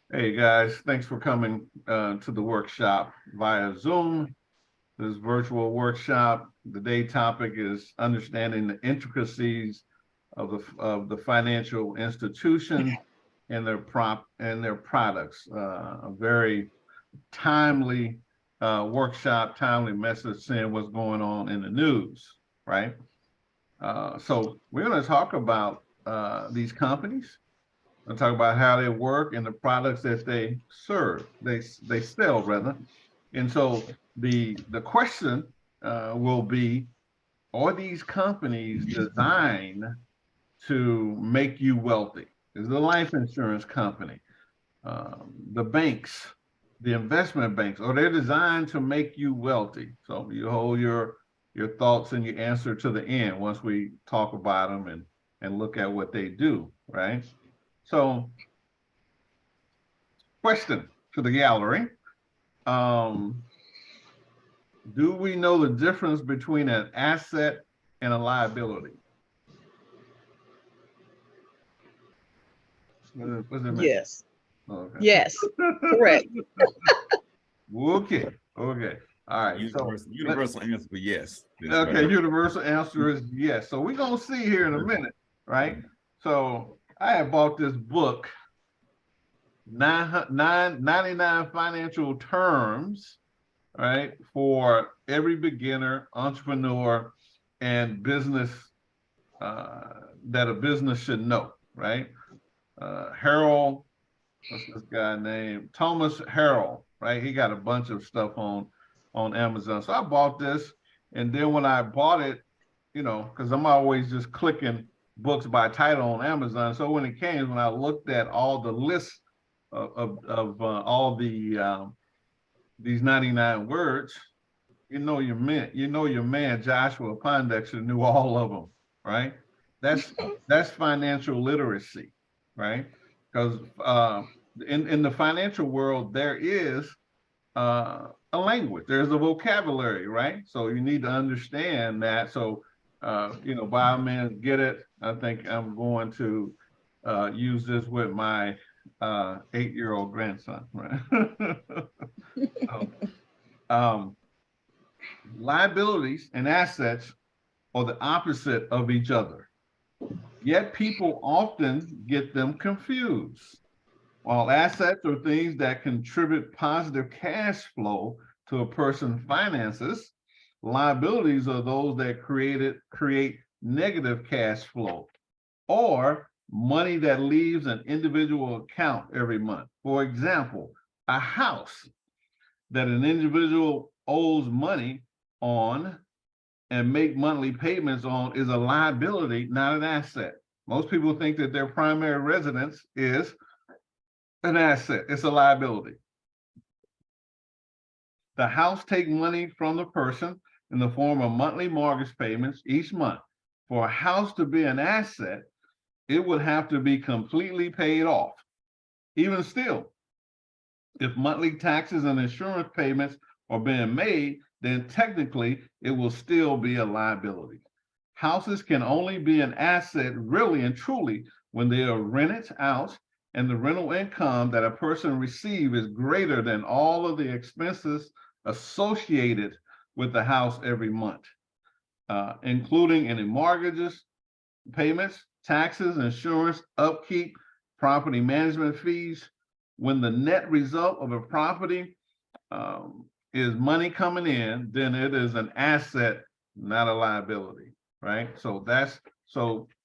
Hey guys, thanks for coming to the workshop via Zoom. This virtual workshop, the day topic is understanding the intricacies of the financial institution and their products. A very timely workshop, timely message saying what's going on in the news, right? So we're going to talk about these companies. I'll talk about how they work and the products that they serve, they sell rather. And so the question will be, are these companies designed to make you wealthy? Is the life insurance company, the banks, the investment banks, are they designed to make you wealthy? So you hold your thoughts and your answer to the end once we talk about them and look at what they do, right? So question to the gallery. Um, do we know the difference between an asset and a liability? What does it mean? Yes. Okay. Yes. Correct. Okay. Okay. All right. So Universal answer, but yes. okay, universal answer is yes. So we're gonna see here in a minute, right? So I have bought this book, 99 Financial Terms, right, for every beginner, entrepreneur, and business that a business should know, right? Harold, what's this guy named? Thomas Harrell, right? He got a bunch of stuff on Amazon. So I bought this, and then when I bought it, because I'm always just clicking books by title on Amazon. So when it came, when I looked at all the lists of all these 99 words, your man Joshua Pondexter knew all of them, right? That's financial literacy, right? Because in the financial world there is a language, there's a vocabulary, right? So you need to understand that. So by all means, get it. I think I'm going to use this with my 8-year-old grandson, right? So, um, liabilities and assets are the opposite of each other, yet people often get them confused. While assets are things that contribute positive cash flow to a person's finances, liabilities are those that create negative cash flow or money that leaves an individual account every month. For example, a house that an individual owes money on and make monthly payments on is a liability, not an asset. Most people think that their primary residence is an asset. It's a liability. The house takes money from the person in the form of monthly mortgage payments each month. For a house to be an asset, it would have to be completely paid off. Even still, if monthly taxes and insurance payments are being made, then technically it will still be a liability. Houses can only be an asset really and truly when they are rented out and the rental income that a person receives is greater than all of the expenses associated with the house every month, including any mortgages, payments, taxes, insurance, upkeep, property management fees. When the net result of a property is money coming in, then it is an asset, not a liability, right? So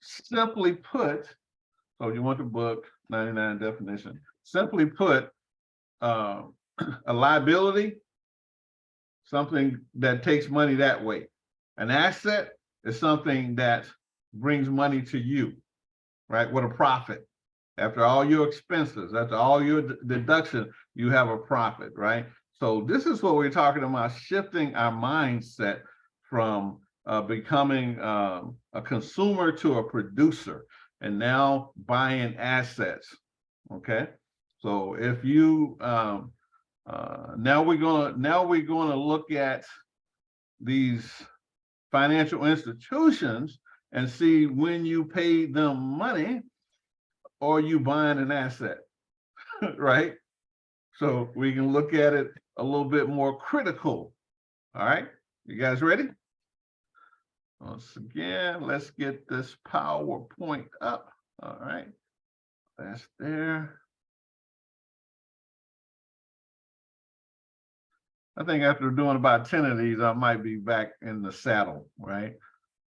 simply put, so you want the book, 99 definition, simply put, a liability, something that takes money that way. An asset is something that brings money to you, right? With a profit. After all your expenses, after all your deduction, you have a profit, right? So this is what we're talking about, shifting our mindset from becoming a consumer to a producer, and now buying assets. Okay, so if you now we're gonna look at these financial institutions and see when you pay them money or you buying an asset. right? So we can look at it a little bit more critical. All right, you guys ready? Once again, let's get this PowerPoint up. All right, that's there. I think after doing about 10 of these, I might be back in the saddle, right?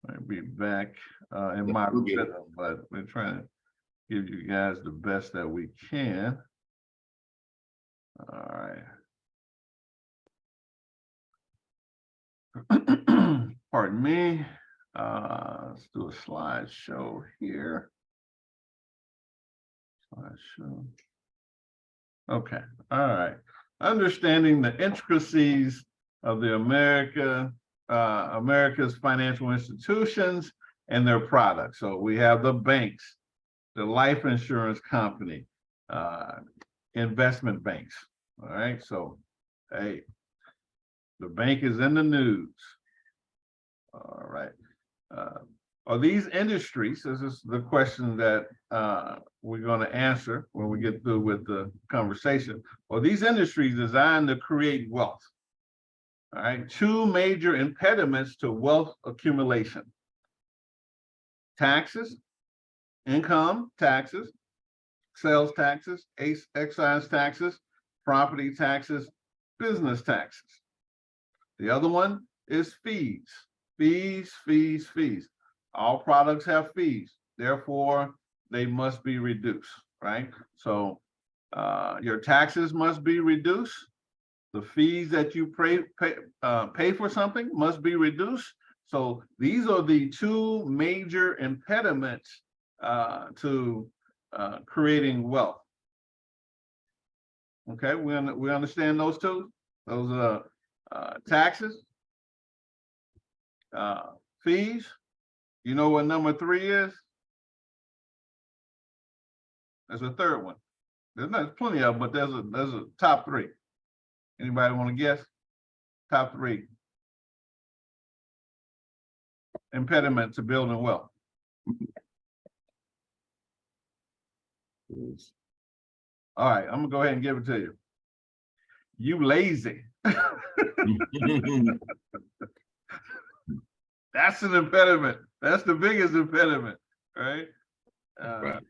Might be back in my rhythm, but we're trying to give you guys the best that we can. All right. Pardon me. Let's do a slideshow here. Slideshow. Okay. All right. Understanding the intricacies of the America's financial institutions and their products. So we have the banks, the life insurance company, investment banks. All right. So, hey, the bank is in the news. All right. Are these industries, this is the question that we're going to answer when we get through with the conversation, are these industries designed to create wealth? All right, two major impediments to wealth accumulation: taxes, income taxes, sales taxes, excise taxes, property taxes, business taxes. The other one is fees. Fees. All products have fees, therefore they must be reduced, right? So your taxes must be reduced. The fees that you pay for something must be reduced. So these are the two major impediments to creating wealth. Okay, we understand those two. Those are taxes, fees. You know what number 3 is? There's a third one. There's plenty of them, but there's a top 3. Anybody want to guess? Top 3 impediment to building wealth. All right, I'm gonna go ahead and give it to you. You lazy. That's an impediment. That's the biggest impediment, right? Right.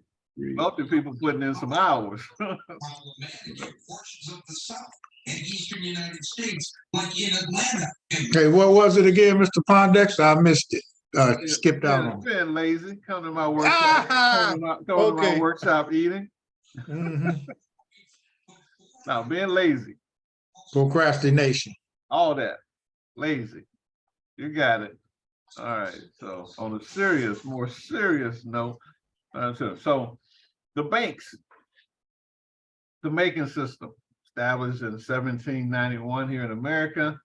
Wealthy people putting in some hours. Portions of the South and Eastern United States, like in Atlanta. Okay, what was it again, Mr. Pondexter? I missed it. Skipped out on it. Being lazy, come to my workshop. Come to my workshop eating. Now, being lazy. Procrastination. All that. Lazy. You got it. All right. So on a more serious note, so the banks, the banking system, established in 1791 here in America,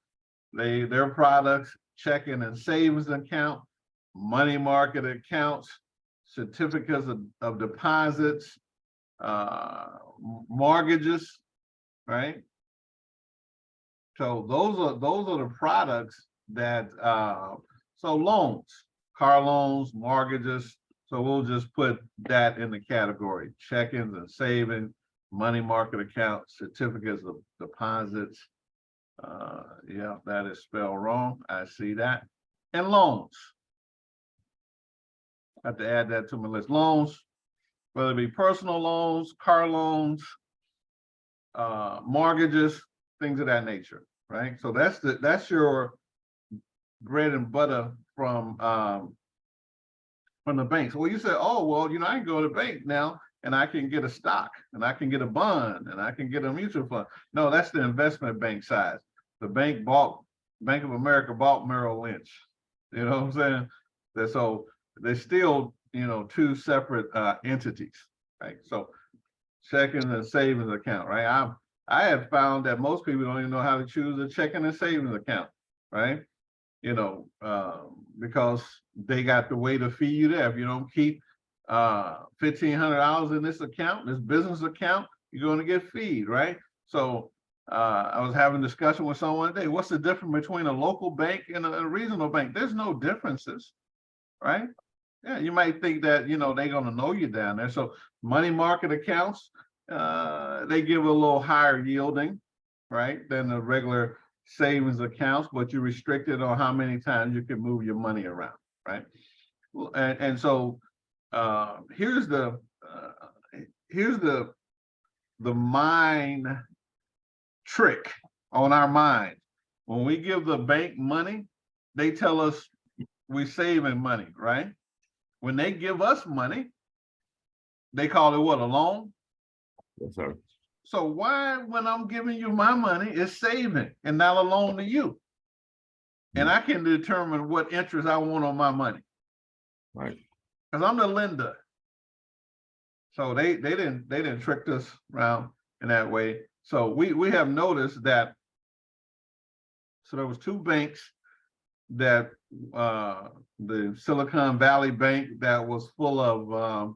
their products, checking and savings account, money market accounts, certificates of deposits, mortgages, right? So those are the products that so loans, car loans, mortgages. So we'll just put that in the category: checkings and savings, money market accounts, certificates of deposits. Yeah, that is spelled wrong. I see that. And loans. I have to add that to my list. Loans, whether it be personal loans, car loans, mortgages, things of that nature, right? So that's your bread and butter from the banks. Well, you say, oh, well, I can go to the bank now and I can get a stock and I can get a bond and I can get a mutual fund. No, that's the investment bank side. The Bank of America bought Merrill Lynch. You know what I'm saying? So they're still, two separate entities, right? So checking and savings account, right? I have found that most people don't even know how to choose a checking and savings account, right? Because they got the way to fee you there. If you don't keep $1,500 in this account, this business account, you're going to get feed, right? So I was having a discussion with someone today. What's the difference between a local bank and a regional bank? There's no differences, right? Yeah, you might think that, they're going to know you down there. So money market accounts, they give a little higher yielding, right, than the regular savings accounts, but you're restricted on how many times you can move your money around, right? And so here's the mind trick on our mind. When we give the bank money, they tell us we're saving money, right? When they give us money, they call it what, a loan? Yes, sir. So why, when I'm giving you my money, it's saving and not a loan to you? And I can determine what interest I want on my money. Right. Because I'm the lender. So they didn't trick us around in that way. So we have noticed that. So there was two banks that the Silicon Valley Bank that was full of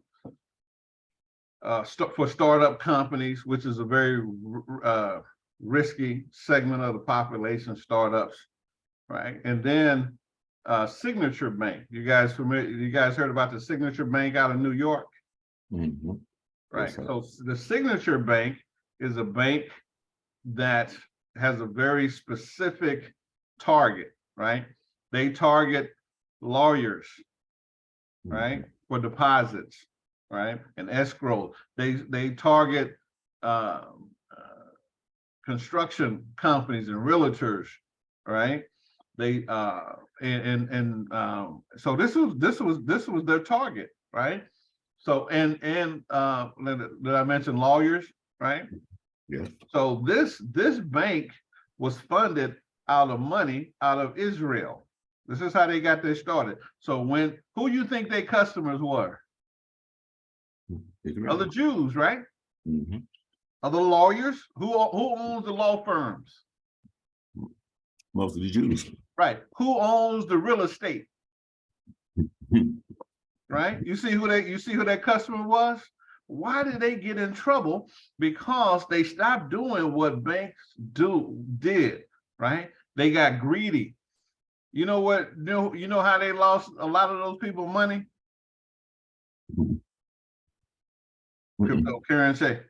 for startup companies, which is a very risky segment of the population, startups, right? And then Signature Bank. You guys familiar? You guys heard about the Signature Bank out of New York? Mm-hmm. Right. Yes, sir. So the Signature Bank is a bank that has a very specific target, right? They target lawyers, right, for deposits, right, and escrow. They target construction companies and realtors, right? They so this was their target, right? So and did I mention lawyers, right? Yes. So this bank was funded out of money out of Israel. This is how they got their started. So who you think their customers were? Israel. Other Jews, right? Mm-hmm. Other lawyers. Who owns the law firms? Most of the Jews. Right. Who owns the real estate? Right. You see who that customer was? Why did they get in trouble? Because they stopped doing what banks did, right? They got greedy. You know what? You know how they lost a lot of those people money? Cryptocurrency.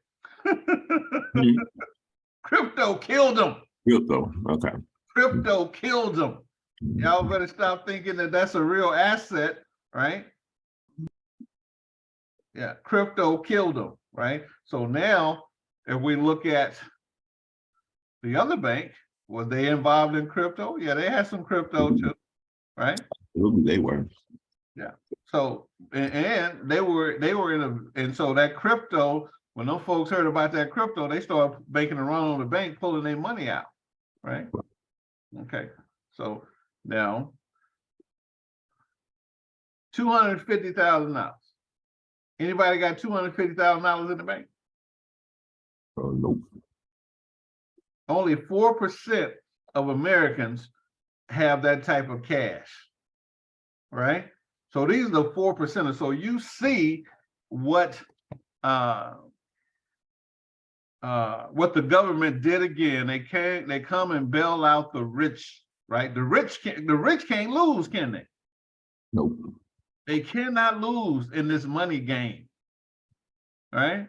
Crypto killed them. Crypto. Okay. Crypto killed them. Y'all better stop thinking that that's a real asset, right? Yeah, crypto killed them, right? So now, if we look at the other bank, were they involved in crypto? Yeah, they had some crypto too, right? Absolutely, they were. Yeah. So and they were and so that crypto, when those folks heard about that crypto, they started making a run on the bank, pulling their money out, right? Okay. So now $250,000. Anybody got $250,000 in the bank? Nope. Only 4% of Americans have that type of cash, right? So these are the 4%. So you see what the government did again. They come and bail out the rich, right? The rich can't lose, can they? Nope. They cannot lose in this money game, right?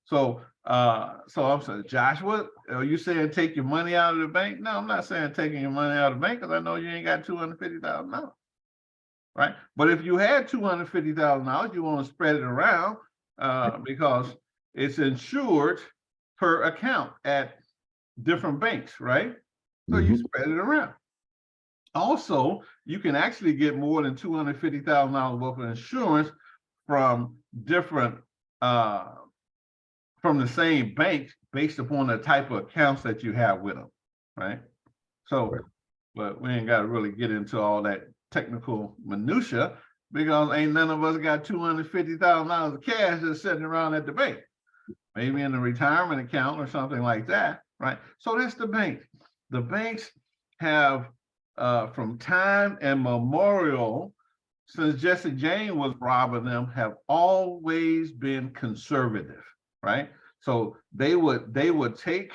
So I'm saying, Josh, what are you saying? Take your money out of the bank? No, I'm not saying taking your money out of the bank, because I know you ain't got $250,000, right? But if you had $250,000, you want to spread it around because it's insured per account at different banks, right? So you spread it around. Also, you can actually get more than $250,000 worth of insurance from different from the same bank based upon the type of accounts that you have with them, right? So, but we ain't got to really get into all that technical minutia, because ain't none of us got $250,000 of cash just sitting around at the bank, maybe in a retirement account or something like that, right? So that's the bank. The banks have, from time immemorial, since Jesse James was robbing them, have always been conservative, right? So they would take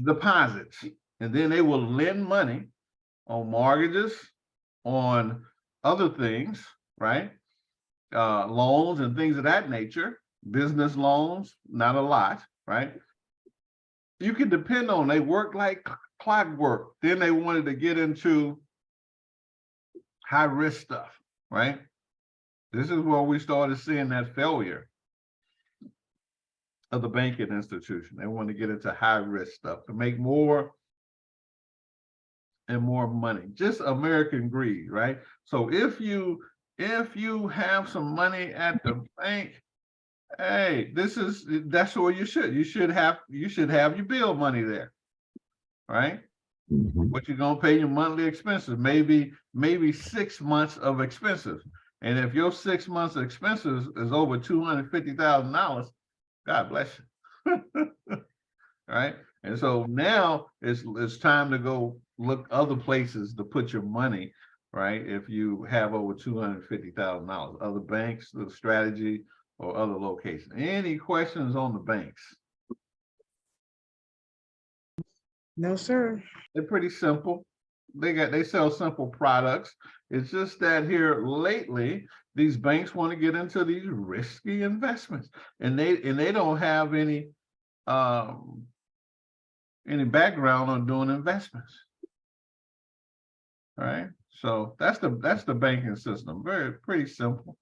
deposits, and then they will lend money on mortgages, on other things, right? Loans and things of that nature. business loans, not a lot, right? You can depend on, they work like clockwork. Then they wanted to get into high risk stuff, right? This is where we started seeing that failure of the banking institution. They want to get into high risk stuff to make more and more money. Just American greed, right? So if you have some money at the bank, hey, that's where you should have your bill money there, right? Mhm. What you're gonna pay your monthly expenses, maybe 6 months of expenses. And if your 6 months of expenses is over $250,000, God bless you. Right? And so now it's time to go look other places to put your money, right? If you have over $250,000, other banks, the strategy, or other locations. Any questions on the banks? No, sir. They're pretty simple. They sell simple products. It's just that here lately, these banks want to get into these risky investments, and they don't have any background on doing investments. All right. So that's the banking system. Pretty simple.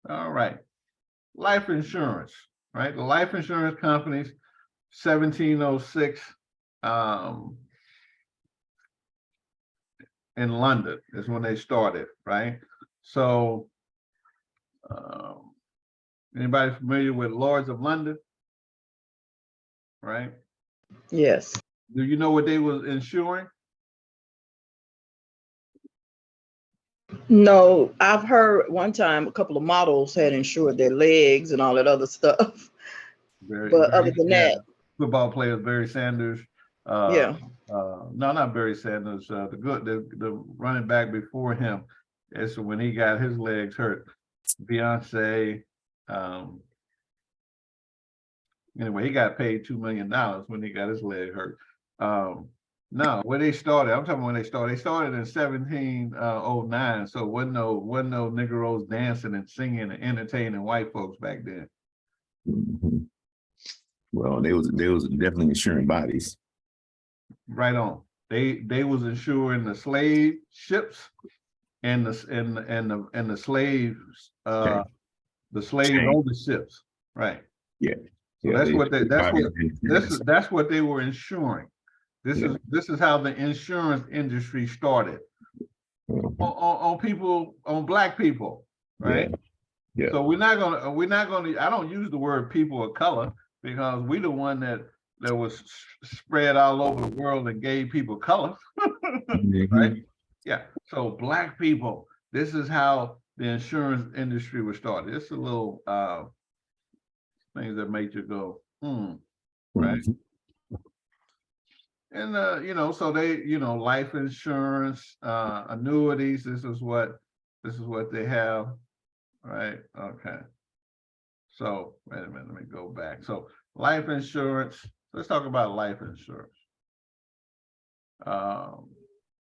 All right. Life insurance, right? The life insurance companies, 1706 in London is when they started, right? So anybody familiar with Lords of London? Right? Yes. Do you know what they was insuring? No, I've heard one time a couple of models had insured their legs and all that other stuff. But other than that, football players, Barry Sanders. Yeah. No, not Barry Sanders. The running back before him. It's when he got his legs hurt. Beyonce. Anyway, he got paid $2 million when he got his leg hurt. No, when they started, I'm talking when they started. They started in 1709, so wasn't no Negroes dancing and singing and entertaining white folks back then. Mhm. Well, they was definitely insuring bodies. Right on. They was insuring the slave ships and the slaves Okay. the slave Chain. ownerships. Right. Yeah. So Yeah, that's what they were insuring. This is how the insurance industry started. On Black people, right? Yeah. So we're not gonna. I don't use the word people of color because we the one that was spread all over the world and gave people color, right? Yeah. So Black people. This is how the insurance industry was started. It's a little things that make you go, right? And so they, life insurance, annuities. This is what they have, right? Okay. So wait a minute, let me go back. So life insurance. Let's talk about life insurance. All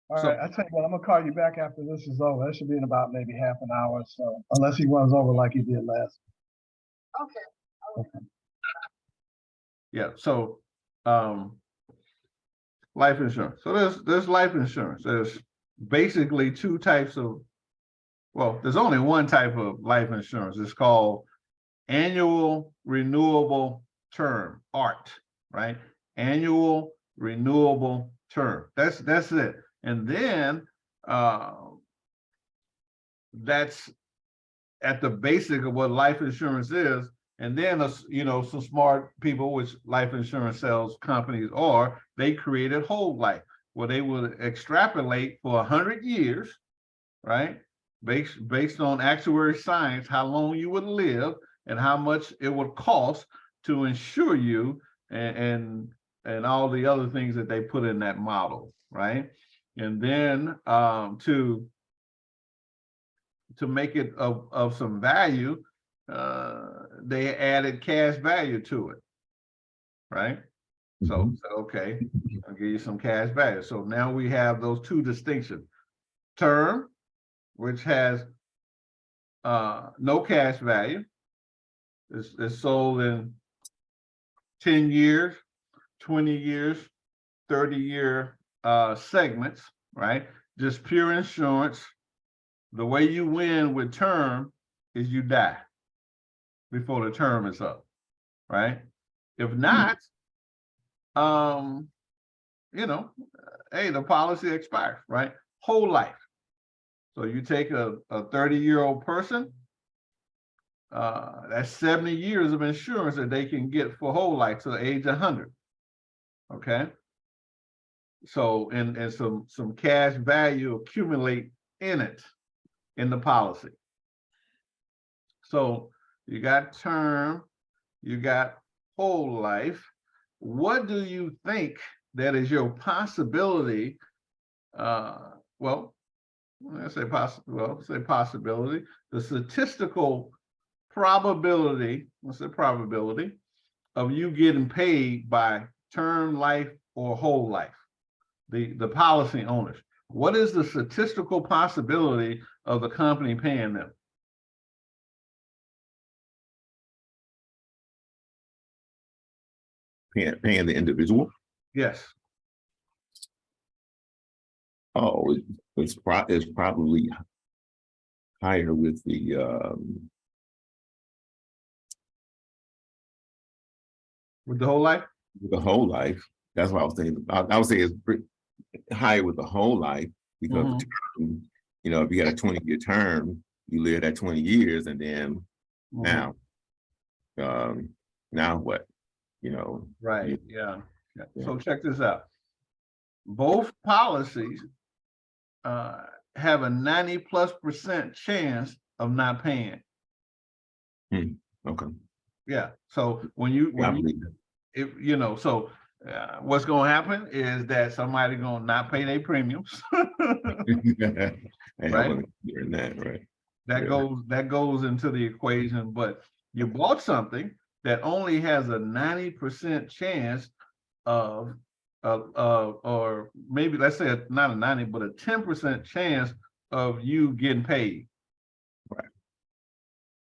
right, I tell you what, I'm gonna call you back after this is over. That should be in about maybe half an hour or so, unless he runs over like he did last. Okay. Yeah. So life insurance. So there's life insurance. There's basically two types of. Well, there's only one type of life insurance. It's called annual renewable term, ART, right? Annual renewable term. That's it. And then that's at the basic of what life insurance is. And then some smart people, which life insurance sales companies are, they created whole life, where they would extrapolate for 100 years, right? Based on actuary science, how long you would live and how much it would cost to insure you and all the other things that they put in that model, right? And then to make it of some value, they added cash value to it, right? So okay, I'll give you some cash value. So now we have those two distinctions: term, which has no cash value. It's sold in 10 years, 20 years, 30-year segments, right? Just pure insurance. The way you win with term is you die before the term is up, right? If not, you know, hey, the policy expires, right? Whole life. So you take a 30-year-old person, that's 70 years of insurance that they can get for whole life to the age of 100. Okay. So, and some cash value accumulate in it, in the policy. So you got term, you got whole life. What do you think that is your possibility? Well, let's say possibility. The statistical probability, let's say probability of you getting paid by term life or whole life, the policy owners. What is the statistical possibility of the company paying them? Paying the individual. Yes. Oh, it's probably higher with the With the whole life? with the whole life. That's what I was thinking. I would say it's higher with the whole life because the term, you know, if you got a 20-year term, you live that 20 years, and then now what? You know, Right. Yeah. So check this out. Both policies have a 90+% chance of not paying. Okay. Yeah. So when you if you know, so what's going to happen is that somebody going to not pay their premiums. Right. Right. That goes into the equation, but you bought something that only has a 90% chance of or maybe let's say not a 90, but a 10% chance of you getting paid. Right.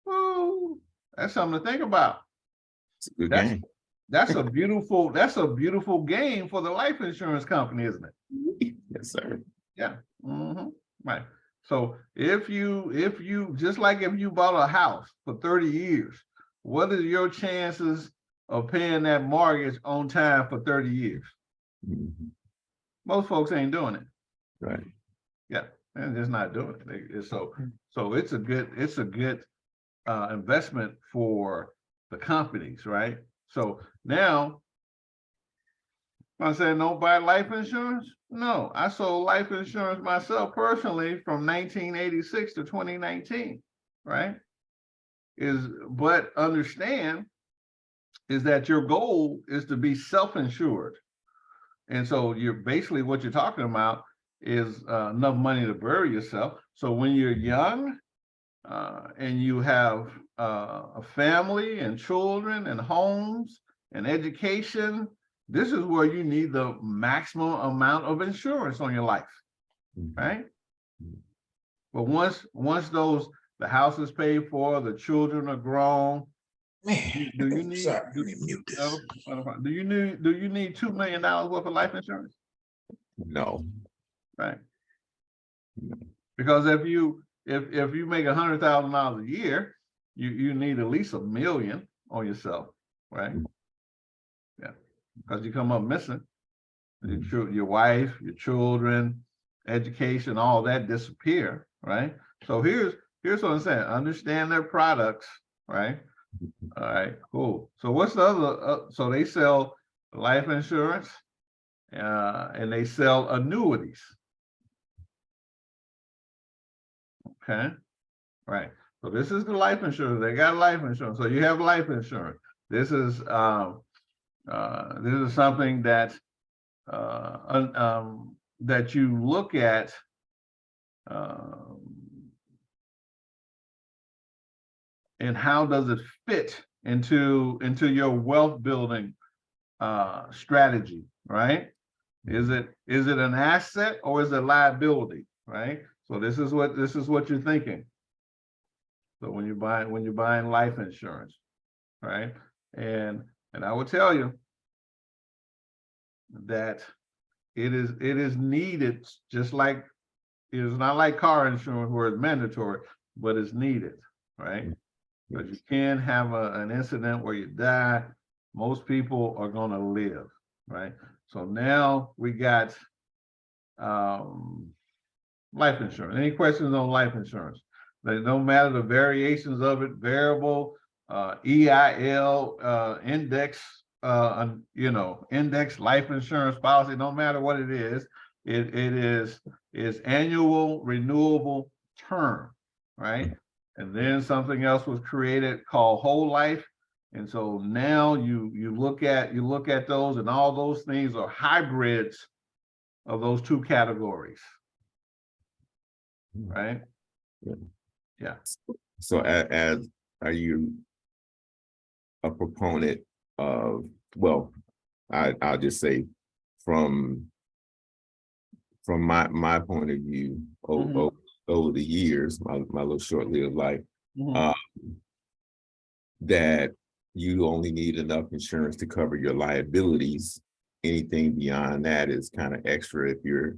Woo, that's something to think about. It's a good game. That's a beautiful game for the life insurance company, isn't it? Yes, sir. Yeah. Right. So if you just like if you bought a house for 30 years, what is your chances of paying that mortgage on time for 30 years? Most folks ain't doing it. Right. Yeah, and just not doing it. So it's a good investment for the companies, right? So now, I said don't buy life insurance. No, I sold life insurance myself personally from 1986 to 2019, right? But understand is that your goal is to be self-insured. And so you're basically what you're talking about is enough money to bury yourself. So when you're young and you have a family and children and homes and education, this is where you need the maximum amount of insurance on your life, right? But once the house is paid for, the children are grown. Man, Do you need sorry, let me mute this. do you need $2 million worth of life insurance? No. Right. Because if you make $100,000 a year, you need at least $1 million on yourself, right? Yeah, because you come up missing. Your wife, your children, education, all that disappear, right? So here's what I'm saying. Understand their products, right? All right, cool. So what's the other? So they sell life insurance, and they sell annuities. Okay, right. So this is the life insurance. They got life insurance. So you have life insurance. This is something that that you look at. And how does it fit into your wealth building strategy, right? Is it an asset or is it liability, right? So this is what you're thinking. So when you're buying life insurance, right? And I will tell you that it is needed, just like it is not like car insurance where it's mandatory, but it's needed, right? Because you can have an incident where you die. Most people are going to live, right? So now we got life insurance. Any questions on life insurance? They don't matter the variations of it, variable, EIL, index, index life insurance policy, no matter what it is, it is annual renewable term, right? And then something else was created called whole life. And so now you look at those, and all those things are hybrids of those two categories, right? Yeah. So as are you a proponent of, well, I'll just say from my point of view, over the years, my little short-lived life, that you only need enough insurance to cover your liabilities. Anything beyond that is kind of extra if you're,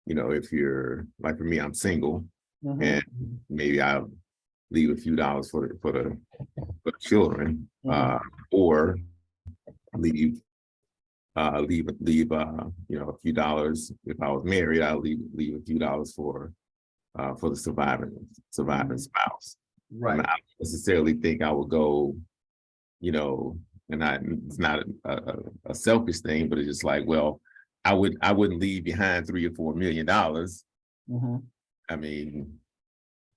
if you're like, for me, I'm single, and maybe I'll leave a few dollars for the children, or leave a few dollars. If I was married, I'll leave a few dollars for the surviving spouse. Right. And I don't necessarily think I would go, and it's not a selfish thing, but it's just like, well, I wouldn't leave behind $3 or $4 million. I mean,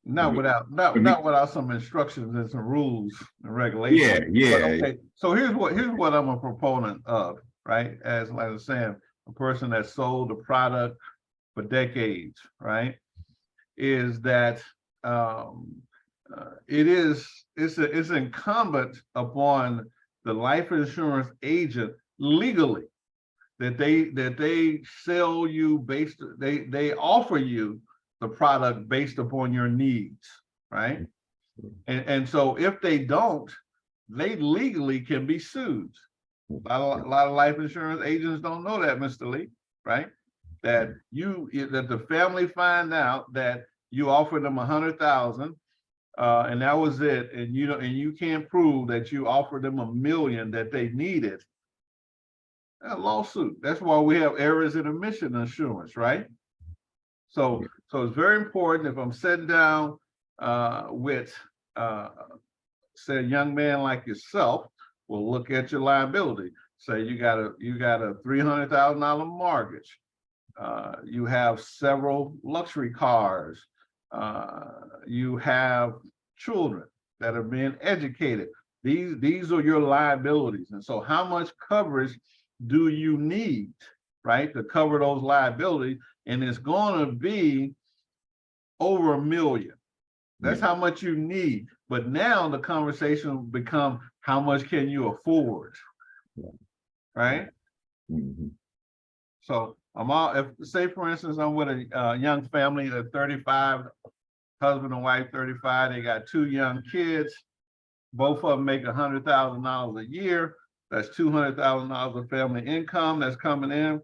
not without some instructions and some rules and regulations. Yeah. Okay, so here's what I'm a proponent of, right? As like I was saying, a person that sold the product for decades, right? Is that it's incumbent upon the life insurance agent legally that they sell you they offer you the product based upon your needs, right? And so if they don't, they legally can be sued. A lot of life insurance agents don't know that, Mr. Lee, right? That the family find out that you offered them 100,000, and that was it, and you can't prove that you offered them $1 million that they needed. A lawsuit. That's why we have errors in omission insurance, right? So it's very important. If I'm sitting down with say a young man like yourself, we'll look at your liability. Say you got a $300,000 mortgage. You have several luxury cars. You have children that are being educated. These are your liabilities. And so how much coverage do you need, right, to cover those liabilities? And it's going to be over $1 million. That's how much you need. But now the conversation will become, how much can you afford, right? So say for instance, I'm with a young family at 35, husband and wife 35, they got 2 young kids, both of them make $100,000 a year. That's $200,000 of family income that's coming in.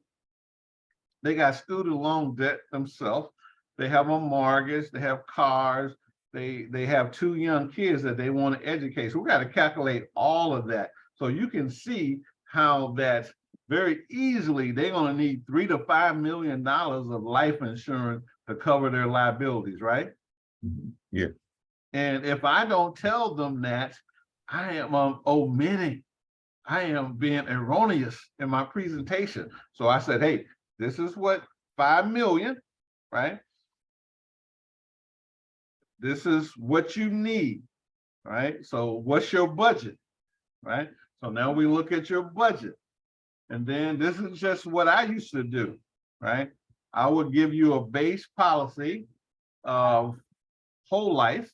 They got student loan debt themselves. They have a mortgage, they have cars, they have 2 young kids that they want to educate. So we got to calculate all of that. So you can see how that very easily they're going to need $3 to $5 million of life insurance to cover their liabilities, right? Yeah. And if I don't tell them that, I am omitting, I am being erroneous in my presentation. So I said, hey, this is what 5 million, right? This is what you need, right? So what's your budget, right? So now we look at your budget. And then this is just what I used to do, right? I would give you a base policy of whole life,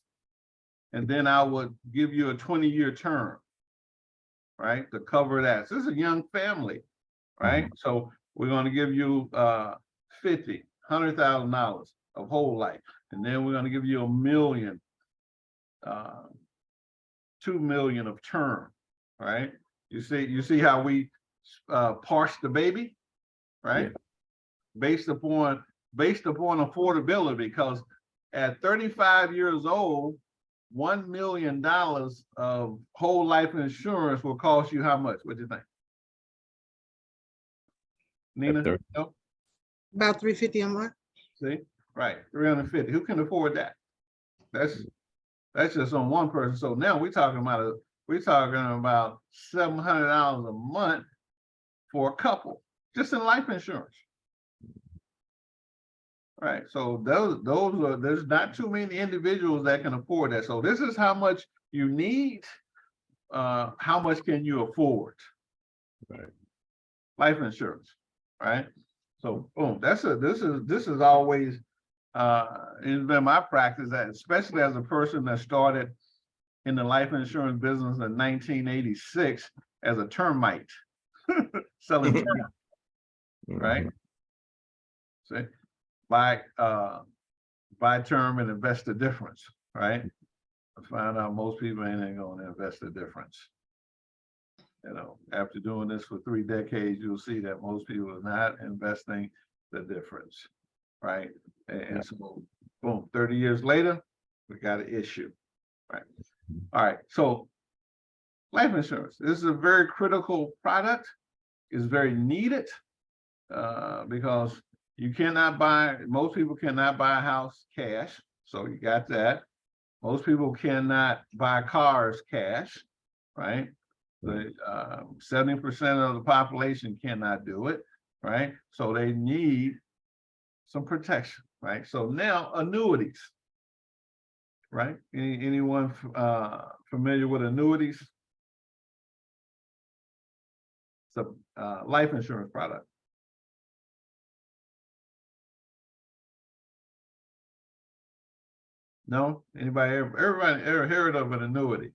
and then I would give you a 20-year term, right, to cover that. So this is a young family, right? So we're going to give you $100,000 of whole life, and then we're going to give you $1 million 2 million of term, right? You see how we parse the baby, right? Based upon affordability, because at 35 years old, $1 million of whole life insurance will cost you how much? What do you think? Nina? Thirty. No? About 350 a month. See, right, 350. Who can afford that? That's just on one person. So now we're talking about $700 a month for a couple, just in life insurance. Right. So there's not too many individuals that can afford that. So this is how much you need. How much can you afford? Right. Life insurance. Right. So boom, this is always it's been my practice, that especially as a person that started in the life insurance business in 1986 as a termite selling termites, right? See, buy term and invest the difference, right? I found out most people ain't going to invest the difference. You know, after doing this for 3 decades, you'll see that most people are not investing the difference, right? And so, boom, 30 years later, we got an issue, right? All right, so life insurance, this is a very critical product. It's very needed because most people cannot buy a house cash, so you got that. Most people cannot buy cars cash, right? The 70% of the population cannot do it, right? So they need some protection, right? So now annuities, right? Anyone familiar with annuities? It's a life insurance product. No? Everybody ever heard of an annuity?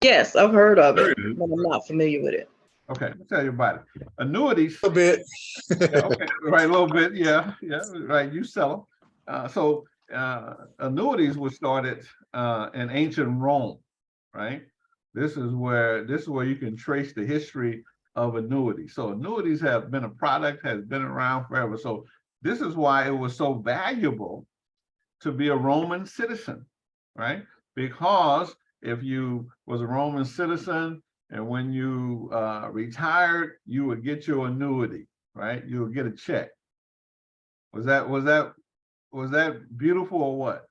Yes, I've heard of it, Heard of it. but I'm not familiar with it. Okay, let me tell you about it. Annuities. A bit. Yeah, okay, right, a little bit, yeah, right, you sell them. So annuities were started in ancient Rome, right? This is where you can trace the history of annuities. So annuities have been a product, has been around forever. So this is why it was so valuable to be a Roman citizen, right? Because if you was a Roman citizen and when you retired, you would get your annuity, right? You would get a check. Was that beautiful or what?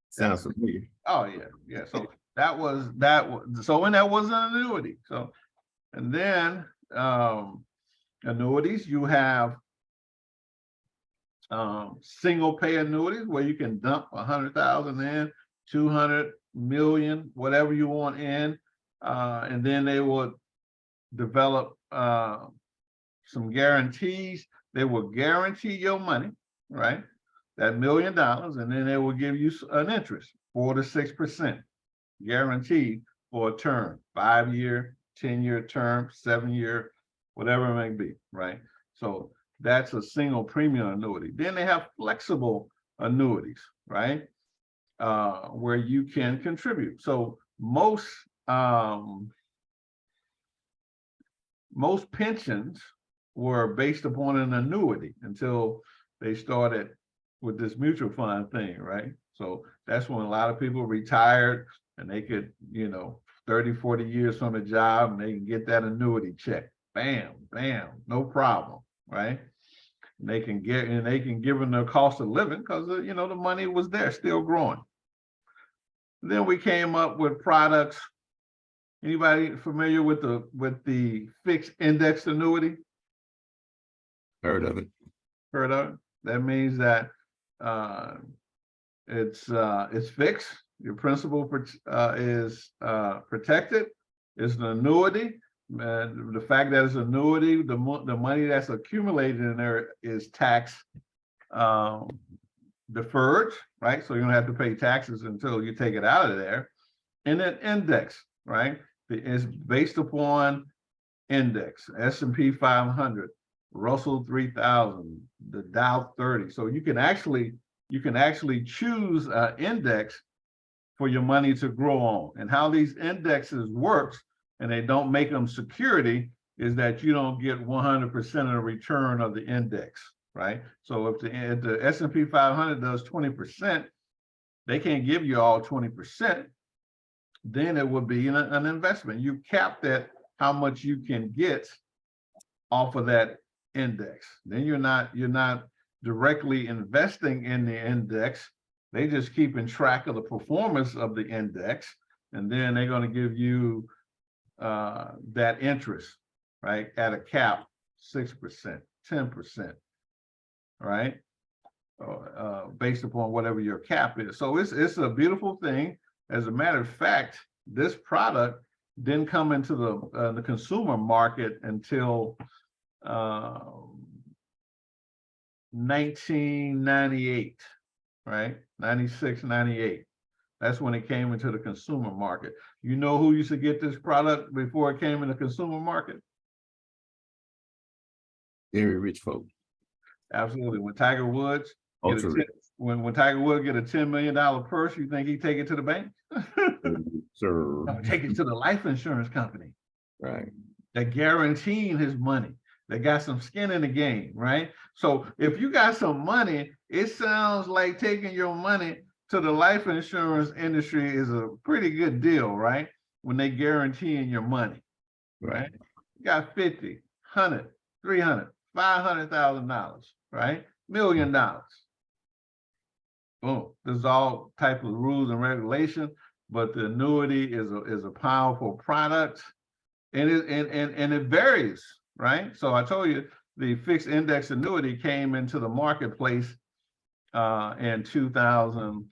Sounds familiar. Oh yeah. So that was that was an annuity. So, and then annuities, you have single pay annuities where you can dump 100,000 in, 200 million, whatever you want in, and then they would develop some guarantees. They will guarantee your money, right? That $1 million, and then they will give you an interest, 4 to 6%, guaranteed for a term, 5-year, 10-year term, 7-year, whatever it may be, right? So that's a single premium annuity. Then they have flexible annuities, right? Where you can contribute. So most pensions were based upon an annuity until they started with this mutual fund thing, right? So that's when a lot of people retired and they could, 30, 40 years from a job and they can get that annuity check. Bam, bam, no problem, right? And they can give them their cost of living because the money was there, still growing. Then we came up with products. Anybody familiar with the fixed indexed annuity? Heard of it. Heard of it? That means that it's fixed. Your principal is protected. It's an annuity. And the fact that it's an annuity, the money that's accumulated in there is tax deferred, right? So you don't have to pay taxes until you take it out of there. And then index, right? It's based upon index, S&P 500, Russell 3000, the Dow 30. So you can actually choose an index for your money to grow on. And how these indexes works, and they don't make them security, is that you don't get 100% of the return of the index, right? So if the S&P 500 does 20%, they can't give you all 20%. Then it would be an investment. You cap that how much you can get off of that index. Then you're not directly investing in the index. They just keeping track of the performance of the index, and then they're going to give you that interest, right, at a cap, 6%, 10%, right, based upon whatever your cap is. So it's a beautiful thing. As a matter of fact, this product didn't come into the consumer market until 1998, right? 96, 98. That's when it came into the consumer market. You know who used to get this product before it came in the consumer market? Very rich folk. Absolutely. When Tiger Woods, Ultra rich. when Tiger Woods get a $10 million purse, you think he'd take it to the bank? Sir. No, take it to the life insurance company. Right. They're guaranteeing his money. They got some skin in the game, right? So if you got some money, it sounds like taking your money to the life insurance industry is a pretty good deal, right? When they guaranteeing your money, right? You got 50, 100, 300, $500,000, right? $1 million. Boom. There's all type of rules and regulation, but the annuity is a powerful product, and it varies, right? So I told you the fixed index annuity came into the marketplace in 2000.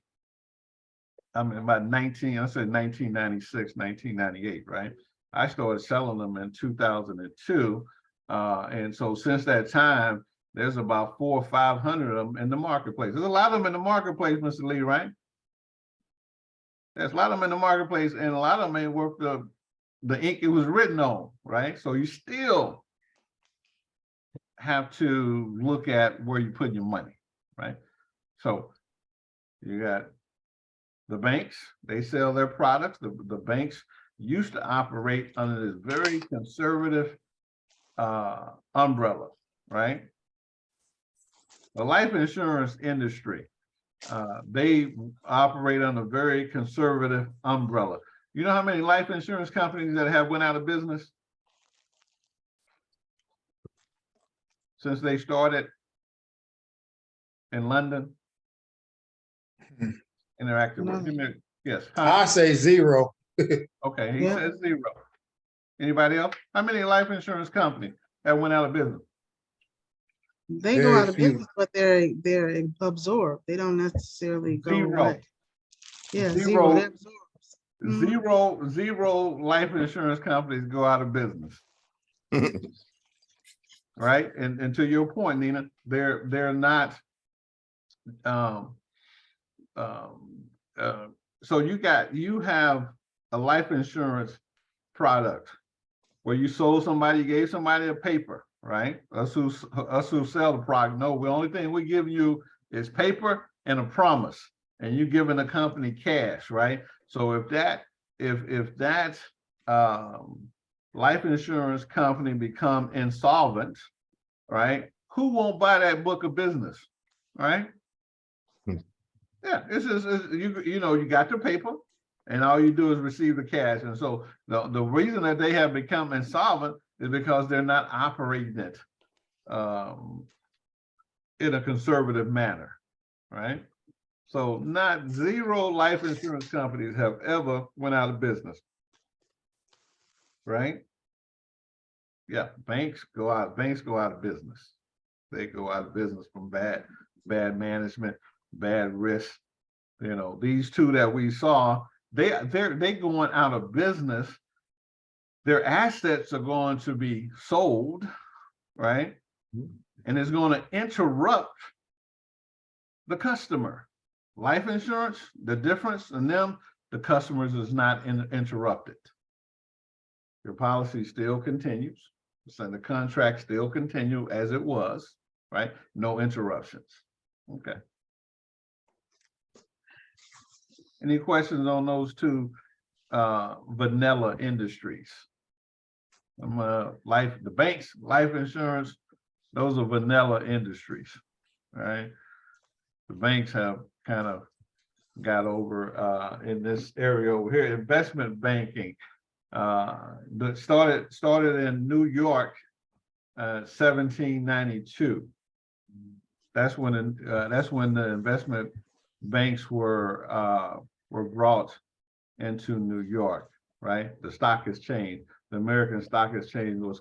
I mean, about 1996, 1998, right? I started selling them in 2002. And so since that time, there's about 400 or 500 of them in the marketplace. There's a lot of them in the marketplace, Mr. Lee, right? There's a lot of them in the marketplace, and a lot of them ain't worth the ink it was written on, right? So you still have to look at where you put your money, right? So you got the banks, they sell their products. The banks used to operate under this very conservative umbrella, right? The life insurance industry, they operate on a very conservative umbrella. You know how many life insurance companies that have went out of business since they started in London? Interactive. Yes. Huh? I say 0. Okay, he Yeah. says 0. Anybody else? How many life insurance companies have went out of business? They go Very out of few. business, but they're absorbed. They don't necessarily go 0. away. Yeah, 0. Zero. They're absorbed. Zero life insurance companies go out of business. Right? And to your point, Nina, they're not so you have a life insurance product where you sold somebody, you gave somebody a paper, right? Us who sell the product, no, the only thing we give you is paper and a promise, and you giving the company cash, right? So if that life insurance company become insolvent, right? Who won't buy that book of business, right? Yeah, it's just you know, you got the paper, and all you do is receive the cash. And so the reason that they have become insolvent is because they're not operating it in a conservative manner, right? So not 0 life insurance companies have ever went out of business, right? Yeah, banks go out of business. They go out of business from bad management, bad risk. You know, these two that we saw, they're going out of business. Their assets are going to be sold, right? And it's going to interrupt the customer. Life insurance, the difference in them, the customers is not interrupted. Your policy still continues. So the contract still continue as it was, right? No interruptions. Okay. Any questions on those two vanilla industries? The banks, life insurance, those are vanilla industries, right? The banks have kind of got over in this area over here. Investment banking that started in New York, 1792. That's when the investment banks were brought into New York, right? The stock exchange, the American Stock Exchange was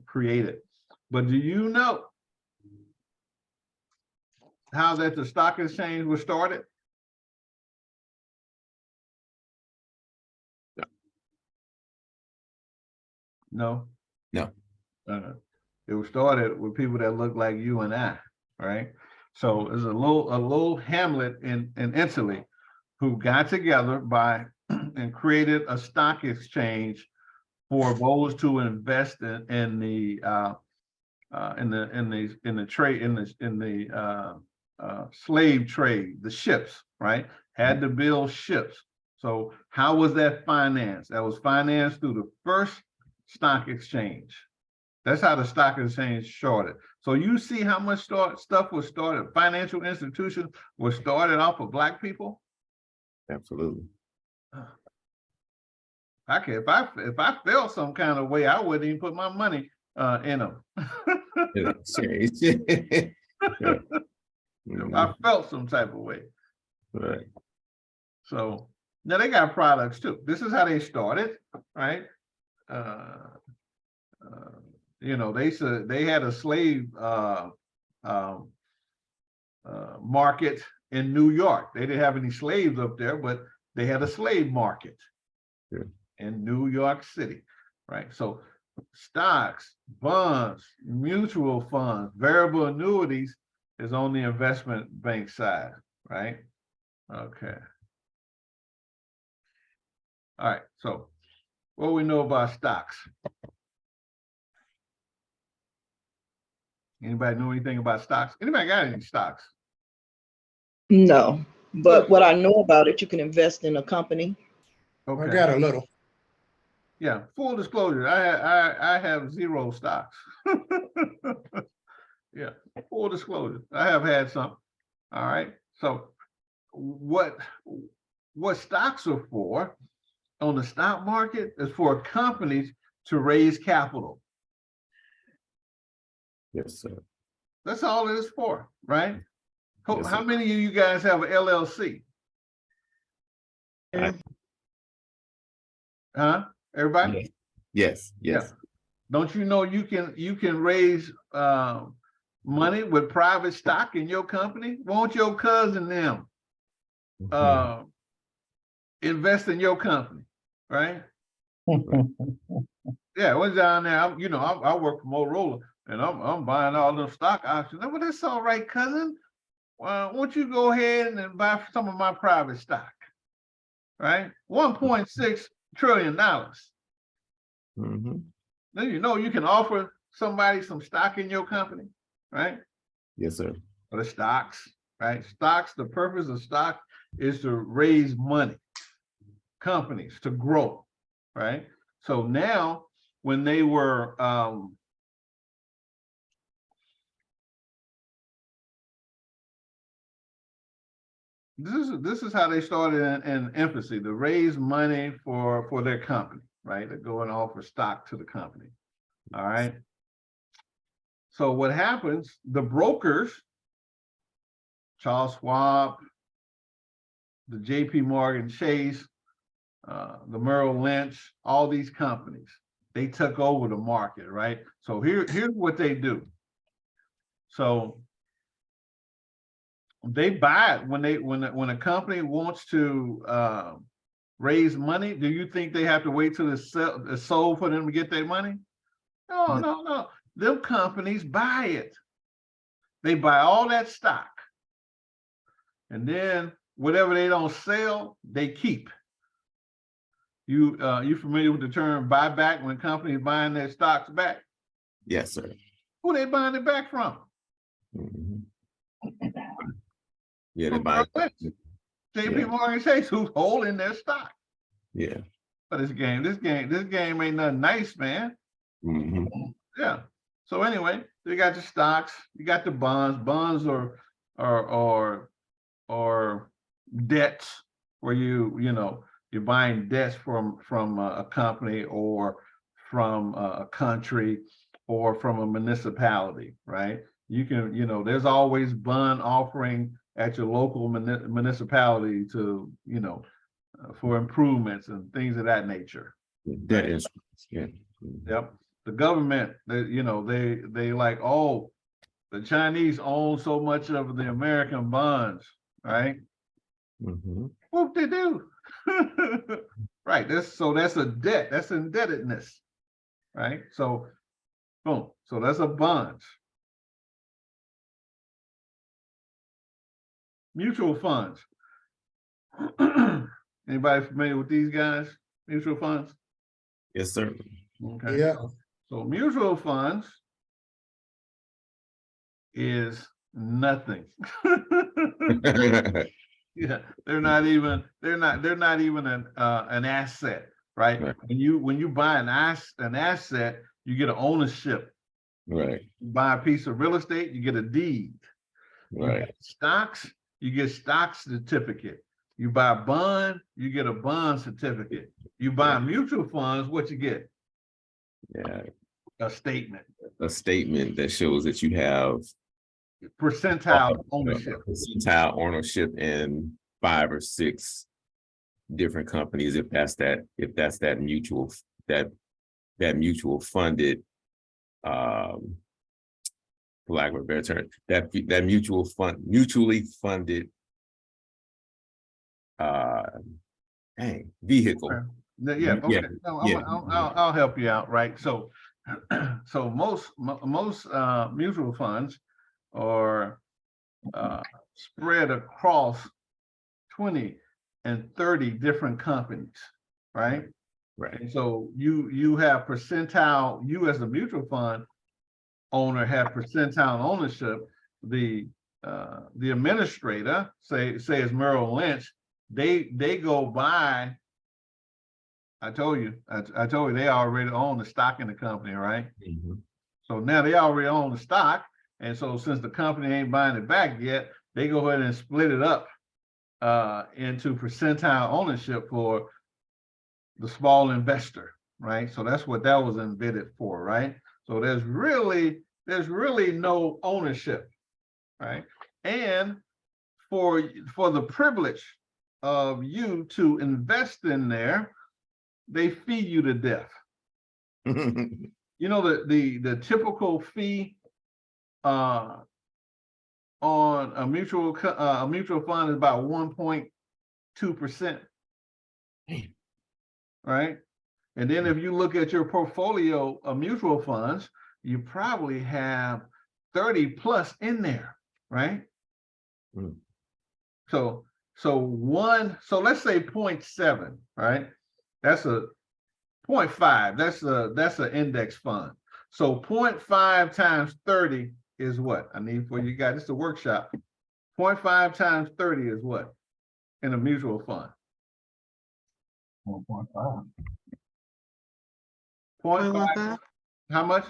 created. But do you know how that the stock exchange was started? No. No. It was started with people that look like you and I, right? So there's a little hamlet in Italy who got together and created a stock exchange for those to invest in the slave trade, the ships, right? Had to build ships. So how was that financed? That was financed through the first stock exchange. That's how the stock exchange started. So you see how much stuff was started. Financial institutions were started off of Black people. Absolutely. If I felt some kind of way, I wouldn't even put my money in them. If I felt some type of way. Right. So now they got products too. This is how they started, right? You know, they had a slave market in New York. They didn't have any slaves up there, but they had a slave market in New York City, right? So stocks, bonds, mutual funds, variable annuities is on the investment bank side, right? Okay. All right, so what do we know about stocks? Anybody know anything about stocks? Anybody got any stocks? No, but what I know about it, you can invest in a company. I got a little. Yeah, full disclosure, I have 0 stocks. Yeah, full disclosure, I have had some. All right, so what stocks are for on the stock market is for companies to raise capital. Yes, sir. That's all it is for, right? Yes, How sir. many of you guys have an LLC? Huh? Everybody? Yes. Yeah. Don't you know you can raise money with private stock in your company? Won't your cousin them invest in your company, right? Yeah, what's down there? I work for Motorola, and I'm buying all those stock options. Well, that's all right, cousin. Won't you go ahead and buy some of my private stock, right? $1.6 trillion. Mm-hmm. Then you can offer somebody some stock in your company, right? Yes, sir. Or the stocks, right? Stocks, the purpose of stock is to raise money, companies to grow, right? So now when they were this is how they started in infancy, to raise money for their company, right? They go and offer stock to the company. All right. So what happens, the brokers, Charles Schwab, the JP Chase, the Merrill Lynch, all these companies, they took over the market, right? So here's what they do. So they buy it when a company wants to raise money. Do you think they have to wait till it's sold for them to get their money? No. Them companies buy it. They buy all that stock, and then whatever they don't sell, they keep. You familiar with the term buyback, when companies buying their stocks back? Yes, sir. Who they buying it back from? Mm-hmm. Yeah, they buy JP Morgan Chase, who's holding their stock. Yeah. But this game ain't nothing nice, man. Mhm. Yeah. So anyway, you got the stocks, you got the bonds. Bonds or debts where you're buying debts from a company or from a country or from a municipality, right? You can, there's always bond offering at your local municipality to, for improvements and things of that nature. Debt instruments. Yeah. Yep. The government, they like, oh, the Chinese own so much of the American bonds, right? Mhm. Whoop they do. Right. That's a debt. That's indebtedness. Right. So boom. So that's a bond. Mutual funds. Anybody familiar with these guys? Mutual funds? Yes, sir. Okay. Yeah. So mutual funds is nothing. Yeah, they're not even an asset, right? Right. When you buy an asset, you get an ownership. Right. You buy a piece of real estate, you get a deed. You Right. buy stocks, you get stock certificate. You buy a bond, you get a bond certificate. You buy mutual funds, what you get? Yeah. A statement. A statement that shows that you have Percentile ownership. percentile ownership in 5 or 6 different companies, if that's that mutual funded, for lack of a better term, that mutually funded vehicle. Yeah, okay. No, I'll help you out, right? So most mutual funds are spread across 20 and 30 different companies, right? Right. And so you have percentile, you as a mutual fund owner have percentile ownership. The administrator, say it's Merrill Lynch, they go by. I told you they already own the stock in the company, right? Mhm. So now they already own the stock. And so since the company ain't buying it back yet, they go ahead and split it up into percentile ownership for the small investor, right? So that's what that was embedded for, right? So there's really no ownership, right? And for the privilege of you to invest in there, they fee you to death. You know, the typical fee on a mutual fund is about 1.2%, right? And then if you look at your portfolio of mutual funds, you probably have 30 plus in there, right? Mm. So let's say 0.7, right? That's a 0.5. That's an index fund. So 0.5 times 30 is what? I need for you guys. It's a workshop. 0.5 times 30 is what in a mutual fund? 1.5. 0.5. How much?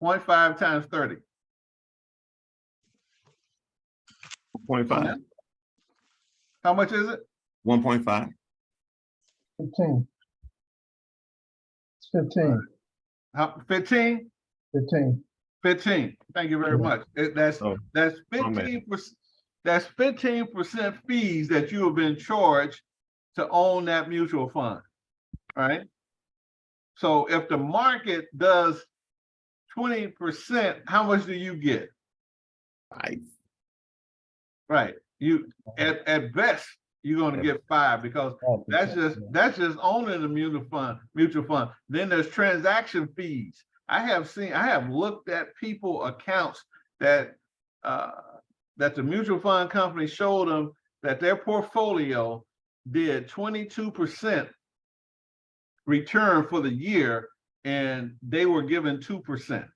0.5 times 30. 1.5. How much is it? 1.5. 15. It's 15. How 15? 15. 15. Thank you very much. That's 15%. That's 15% fees that you have been charged to own that mutual fund, right? So if the market does 20%, how much do you get? 5. Right. You at best you're going to get 5 because that's just owning the mutual fund. Then there's transaction fees. I have looked at people accounts that the mutual fund company showed them that their portfolio did 22% return for the year and they were given 2%.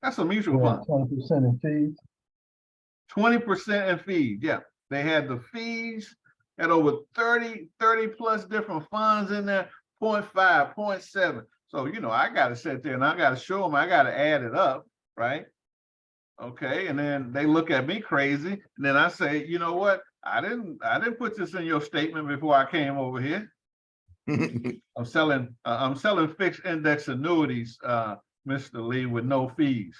That's a mutual fund. 20% in fees. 20% in fees. Yeah, they had the fees, had over 30 plus different funds in there, 0.5, 0.7. So, you know, I got to sit there and I got to show them, I got to add it up, right? Okay, and then they look at me crazy, and then I say, you know what? I didn't put this in your statement before I came over here. I'm selling fixed index annuities, Mr. Lee, with no fees.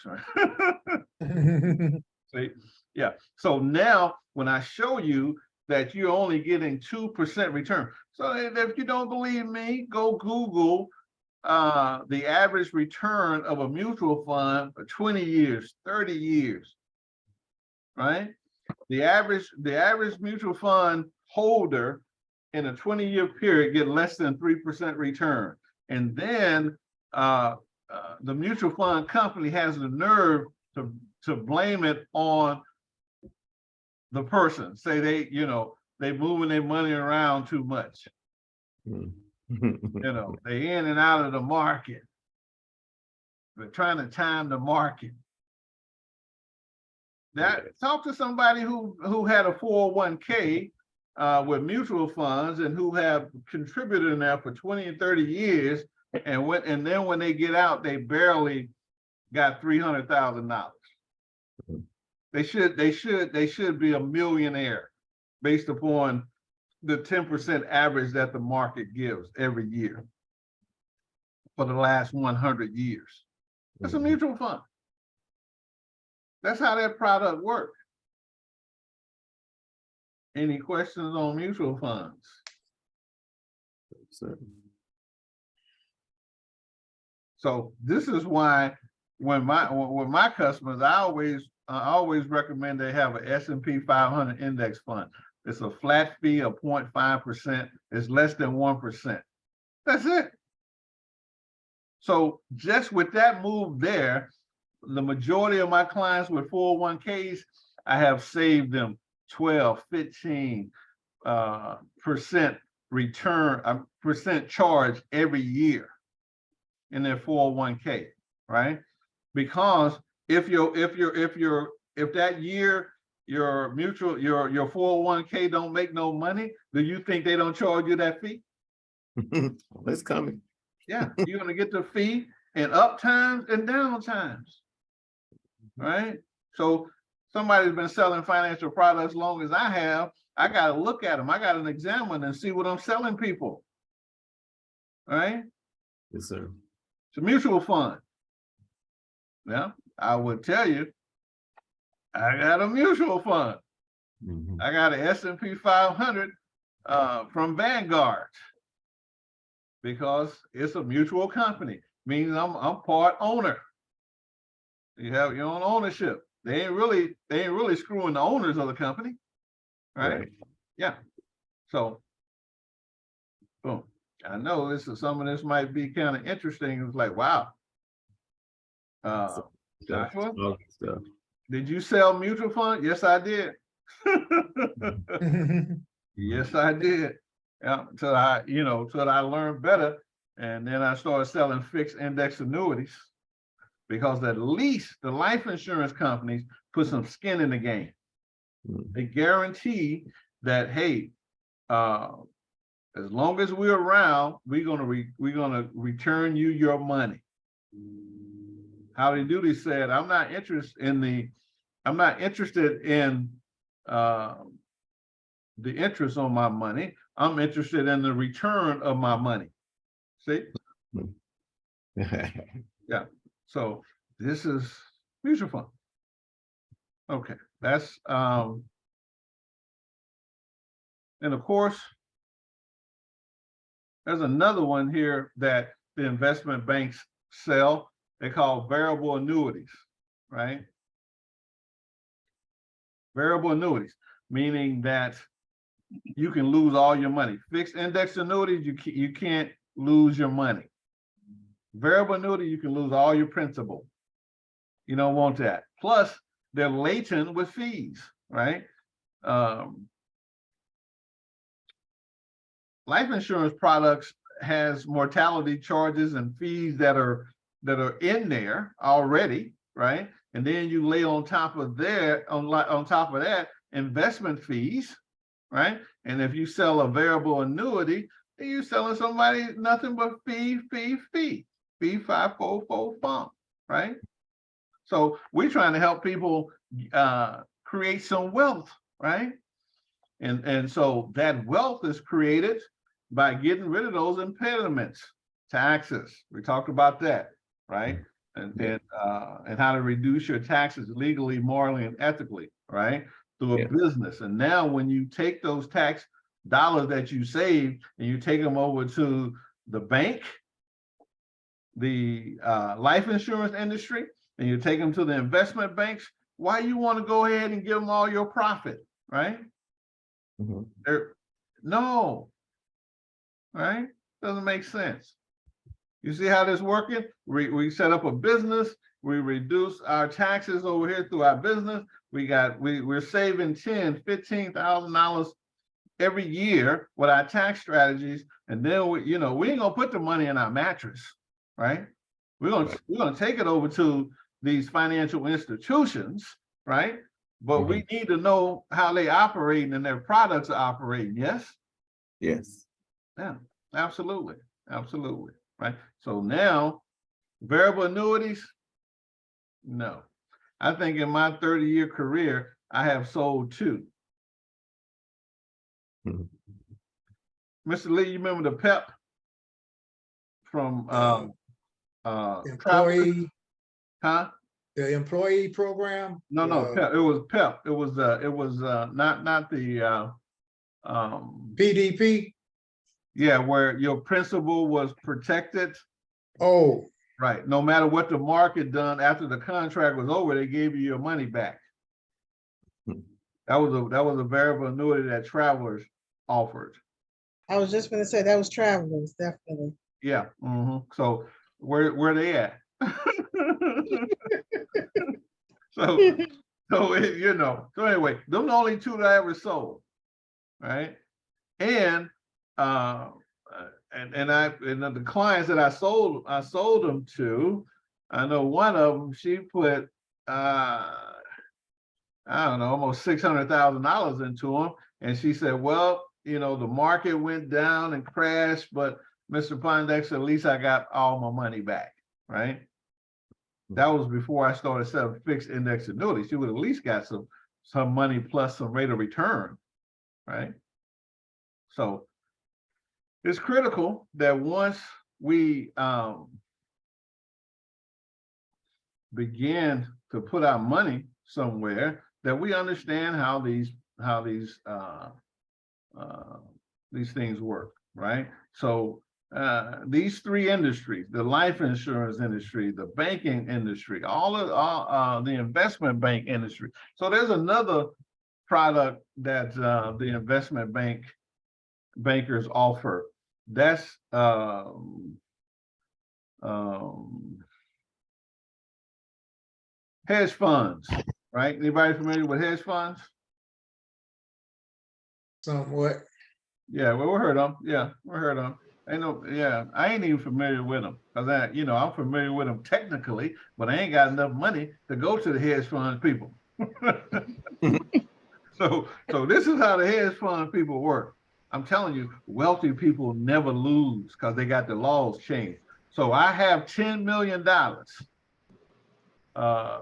See, yeah. So now when I show you that you're only getting 2% return, so if you don't believe me, go Google the average return of a mutual fund for 20 years, 30 years, right? The average mutual fund holder in a 20-year period get less than 3% return. And then the mutual fund company has the nerve to blame it on the person. Say they moving their money around too much. They in and out of the market. They're trying to time the market. Talk to somebody who had a 401k with mutual funds and who have contributed in there for 20 and 30 years, and then when they get out, they barely got $300,000. They should be a millionaire based upon the 10% average that the market gives every year for the last 100 years. It's a mutual fund. That's how that product works. Any questions on mutual funds? So this is why when my customers, I always recommend they have an S&P 500 index fund. It's a flat fee of 0.5%. It's less than 1%. That's it. So just with that move there, the majority of my clients with 401ks, I have saved them 12, 15% return, percent charge every year in their 401k, right? Because if that year your 401k don't make no money, do you think they don't charge you that fee? It's coming. Yeah, you're gonna get the fee in up times and down times, right? So somebody's been selling financial products as long as I have. I gotta look at them. I gotta examine and see what I'm selling people, right? Yes, sir. It's a mutual fund. Yeah, I would tell you, I got a mutual fund. I got an S&P 500 from Vanguard because it's a mutual company. Means I'm part owner. You have your own ownership. They ain't really screwing the owners of the company, right? Yeah. So, boom. I know some of this might be kind of interesting. It's like, wow. Joshua, did you sell mutual fund? Yes, I did. Yes, I did. Yeah, until I learned better. And then I started selling fixed index annuities because at least the life insurance companies put some skin in the game. They guarantee that, hey, as long as we're around, we're gonna return you your money. Howdy Doody said, I'm not interested in the interest on my money. I'm interested in the return of my money. See? Yeah. So this is mutual fund. Okay, that's and of course, there's another one here that the investment banks sell. They call variable annuities, right? Variable annuities, meaning that you can lose all your money. Fixed index annuities, you can't lose your money. Variable annuity, you can lose all your principal. You don't want that. Plus, they're latent with fees, right? Life insurance products has mortality charges and fees that are in there already, right? and then you lay on top of that investment fees, right? And if you sell a variable annuity, then you're selling somebody nothing but fee, 544 funk, right? So we're trying to help people create some wealth, right? And so that wealth is created by getting rid of those impediments, taxes. We talked about that, right? And how to reduce your taxes legally, morally, and ethically, right? Through a business. And now when you take those tax dollars that you save and you take them over to the bank, the life insurance industry, and you take them to the investment banks, why you want to go ahead and give them all your profit, right? No, right? Doesn't make sense. You see how this working? We set up a business, we reduce our taxes over here through our business. We're saving $10,000-$15,000 every year with our tax strategies, and then we ain't gonna put the money in our mattress, right? We're gonna take it over to these financial institutions, right? But we need to know how they operating and their products are operating. Yes. Yes. Yeah. Absolutely. Right. So now, variable annuities. No, I think in my 30-year career, I have sold 2. Mr. Lee, you remember the PEP from employee, huh? the employee program? No, PEP. It was PEP. It was not the PDP? Yeah, where your principal was protected. Oh. Right. No matter what the market done after the contract was over, they gave you your money back. That was a variable annuity that Travelers offered. I was just gonna say that was Travelers, definitely. Yeah. So where they at? So anyway, them the only 2 that I ever sold, right? And the clients that I sold them to, I know one of them, she put I don't know, almost $600,000 into them, and she said, well, the market went down and crashed, but Mr. Pondexter, at least I got all my money back, right? That was before I started selling fixed index annuities. She would at least got some money plus some rate of return, right? So it's critical that once we begin to put our money somewhere, that we understand how these things work, right? So these 3 industries, the life insurance industry, the banking industry, all the investment bank industry. So there's another product that the investment bankers offer. That's hedge funds, right? Anybody familiar with hedge funds? Somewhat. Yeah, well, we heard them. Yeah, we heard them. I ain't even familiar with them because I'm familiar with them technically, but I ain't got enough money to go to the hedge fund people. So this is how the hedge fund people work. I'm telling you, wealthy people never lose because they got the laws changed. So I have $10 million.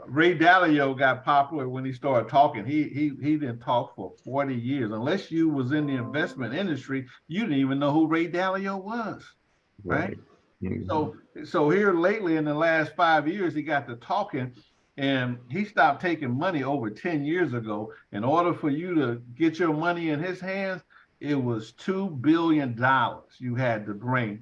Ray Dalio got popular when he started talking. He didn't talk for 40 years. Unless you was in the investment industry, you didn't even know who Ray Dalio was, right? So here lately in the last 5 years, he got to talking, and he stopped taking money over 10 years ago. In order for you to get your money in his hands, it was $2 billion you had to bring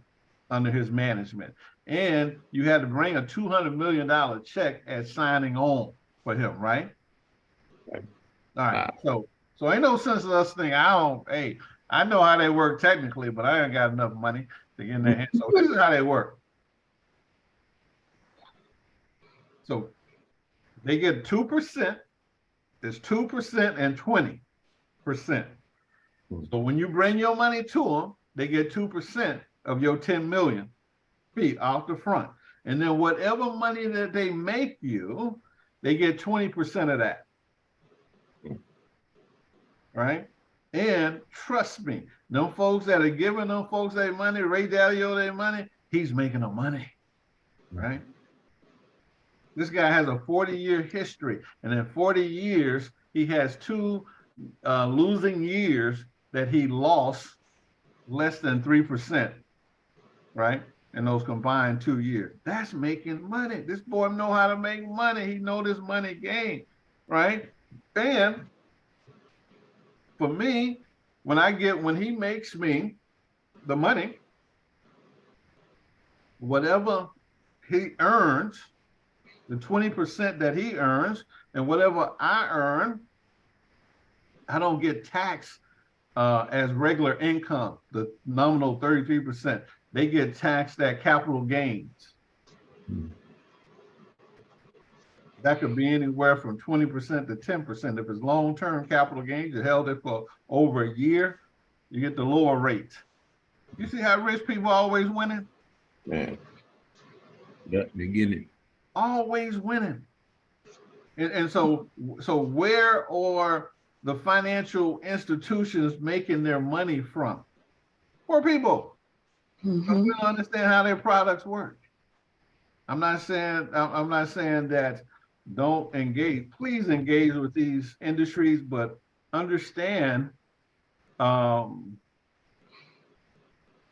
under his management. And you had to bring a $200 million check at signing on for him, right? All right. So ain't no sense of us thinking, I know how they work technically, but I ain't got enough money to get in their hands. So this is how they work. So they get 2%. It's 2% and 20%. So when you bring your money to them, they get 2% of your 10 million feet off the front. And then whatever money that they make you, they get 20% of that. Right? And trust me, them folks that are giving them folks their money, Ray Dalio their money, he's making the money. Right? This guy has a 40-year history, and in 40 years, he has 2 losing years that he lost less than 3%, right? In those combined 2 years. That's making money. This boy know how to make money. He know this money game, right? And for me, when he makes me the money, whatever he earns, the 20% that he earns, and whatever I earn, I don't get taxed as regular income, the nominal 33%. They get taxed at capital gains. That could be anywhere from 20% to 10%. If it's long-term capital gains, you held it for over a year, you get the lower rate. You see how rich people always winning? Yeah. Yeah, they get it. Always winning. And so where are the financial institutions making their money from? Poor people. We don't understand how their products work. I'm not saying that don't engage. Please engage with these industries, but understand how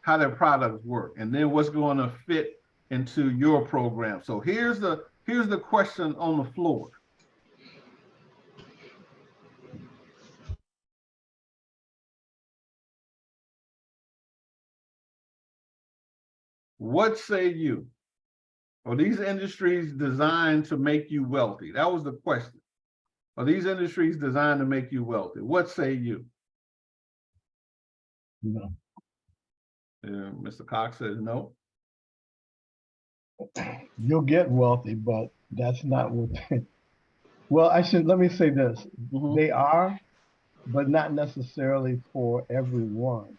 their products work, and then what's going to fit into your program. So here's the question on the floor. What say you? Are these industries designed to make you wealthy? That was the question. Are these industries designed to make you wealthy? What say you? No. Mr. Cox says no. You'll get wealthy, but that's not what well, let me say this. They are, but not necessarily for everyone.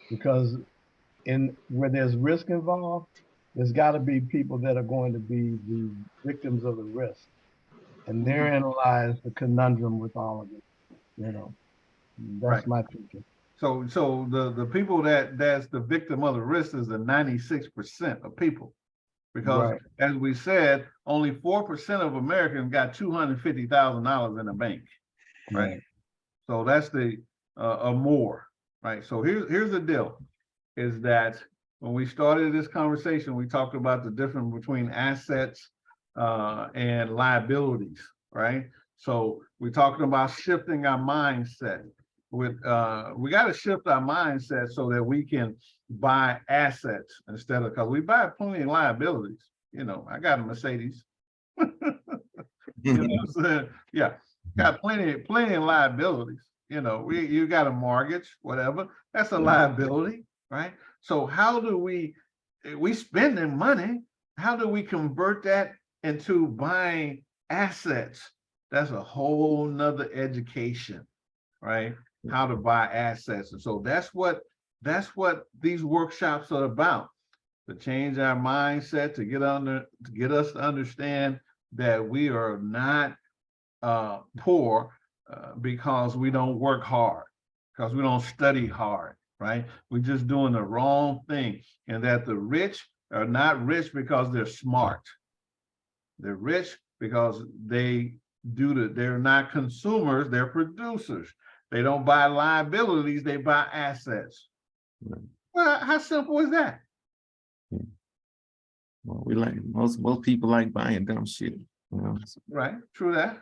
Because where there's risk involved, there's got to be people that are going to be the victims of the risk. And therein lies the conundrum with all of it. You know, that's my thinking. So the people that's the victim of the risk is the 96% of people. Because as we said, only 4% of Americans got $250,000 in the bank. Right. So that's the more. Right. So here's the deal, is that when we started this conversation, we talked about the difference between assets and liabilities, right? So we're talking about shifting our mindset. We got to shift our mindset so that we can buy assets instead of, because we buy plenty of liabilities. You know, I got a Mercedes. You know what I'm saying? Yeah, got plenty of liabilities. You know, you got a mortgage, whatever. That's a liability, right? So how do we spending money? How do we convert that into buying assets? That's a whole nother education, right? How to buy assets. And so that's what these workshops are about, to change our mindset, to get us to understand that we are not poor because we don't work hard, because we don't study hard, right? We're just doing the wrong thing. And that the rich are not rich because they're smart. They're rich because they're not consumers, they're producers. They don't buy liabilities, they buy assets. Well, how simple is that? Well, we like most people like buying dumb shit. You know? Right, true that.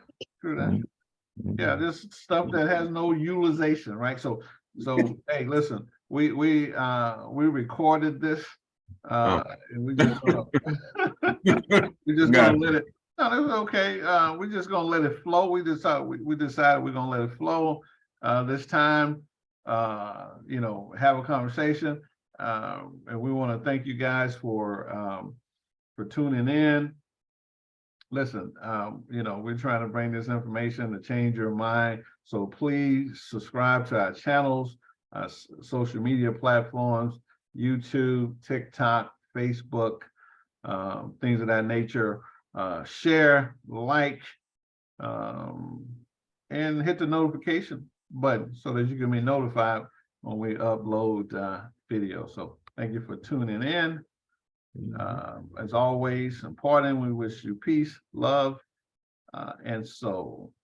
Yeah, this stuff that has no utilization, right? So hey, listen, we recorded this, and we just gonna let it. No, that's okay. We're just gonna let it flow. We decided we're gonna let it flow this time. You know, have a conversation, and we want to thank you guys for tuning in. Listen, you know, we're trying to bring this information to change your mind. So please subscribe to our channels, social media platforms, YouTube, TikTok, Facebook, things of that nature. share, like, and hit the notification button so that you can be notified when we upload video. So thank you for tuning in. As always, in parting, we wish you peace, love, and soul.